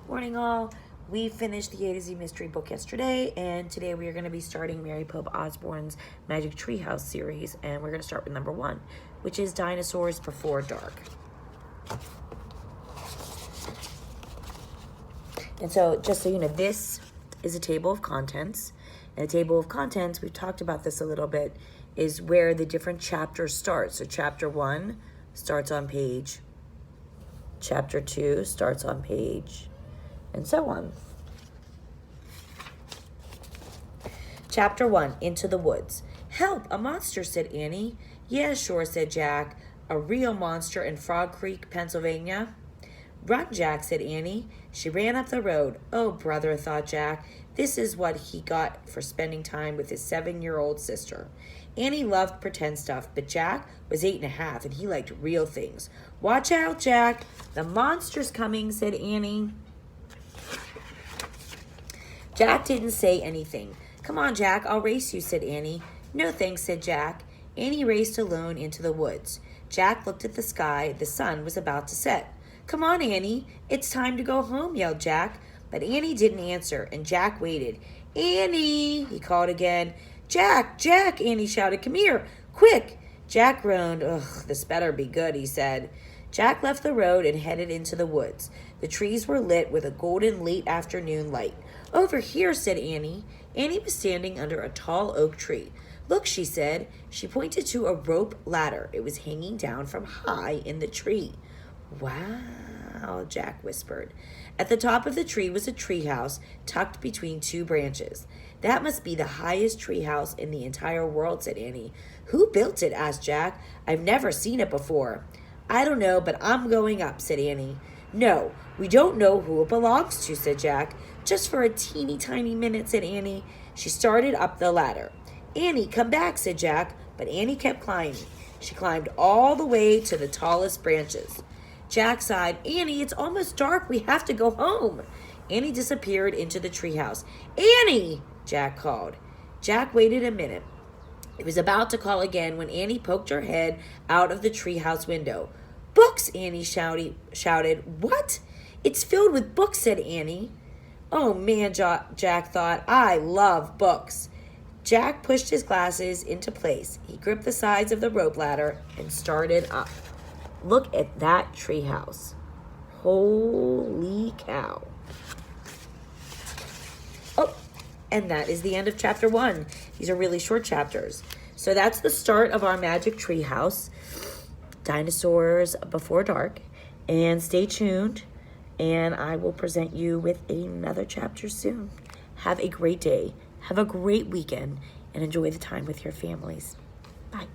Morning all. We finished the A to Z mystery book yesterday, and today we are going to be starting Mary Pope Osborne's Magic Treehouse series, and we're going to start with number 1, which is Dinosaurs Before Dark. And so, just so you know, this is a table of contents. And a table of contents, we've talked about this a little bit, is where the different chapters start. So chapter 1 starts on page, chapter 2 starts on page, and so on. Chapter 1, Into the Woods. Help, a monster, said Annie. Yeah, sure, said Jack. A real monster in Frog Creek, Pennsylvania. Run, Jack, said Annie. She ran up the road. Oh, brother, thought Jack. This is what he got for spending time with his 7-year-old sister. Annie loved pretend stuff, but Jack was 8 and a half, and he liked real things. Watch out, Jack. The monster's coming, said Annie. Jack didn't say anything. Come on, Jack, I'll race you, said Annie. No thanks, said Jack. Annie raced alone into the woods. Jack looked at the sky. The sun was about to set. Come on, Annie. It's time to go home, yelled Jack. But Annie didn't answer, and Jack waited. Annie, he called again. Jack, Jack, Annie shouted. Come here, quick. Jack groaned. Ugh, this better be good, he said. Jack left the road and headed into the woods. The trees were lit with a golden late afternoon light. Over here, said Annie. Annie was standing under a tall oak tree. Look, she said. She pointed to a rope ladder. It was hanging down from high in the tree. Wow, Jack whispered. At the top of the tree was a treehouse tucked between 2 branches. That must be the highest treehouse in the entire world, said Annie. Who built it? Asked Jack. I've never seen it before. I don't know, but I'm going up, said Annie. No, we don't know who it belongs to, said Jack. Just for a teeny tiny minute, said Annie. She started up the ladder. Annie, come back, said Jack, but Annie kept climbing. She climbed all the way to the tallest branches. Jack sighed. Annie, it's almost dark. We have to go home. Annie disappeared into the treehouse. Annie, Jack called. Jack waited a minute. He was about to call again when Annie poked her head out of the treehouse window. Books, Annie shouted. What? It's filled with books, said Annie. Oh, man, Jack thought. I love books. Jack pushed his glasses into place. He gripped the sides of the rope ladder and started up. Look at that treehouse. Holy cow. Oh, and that is the end of chapter 1. These are really short chapters. So that's the start of our magic treehouse, Dinosaurs Before Dark. And stay tuned, and I will present you with another chapter soon. Have a great day. Have a great weekend, and enjoy the time with your families. Bye.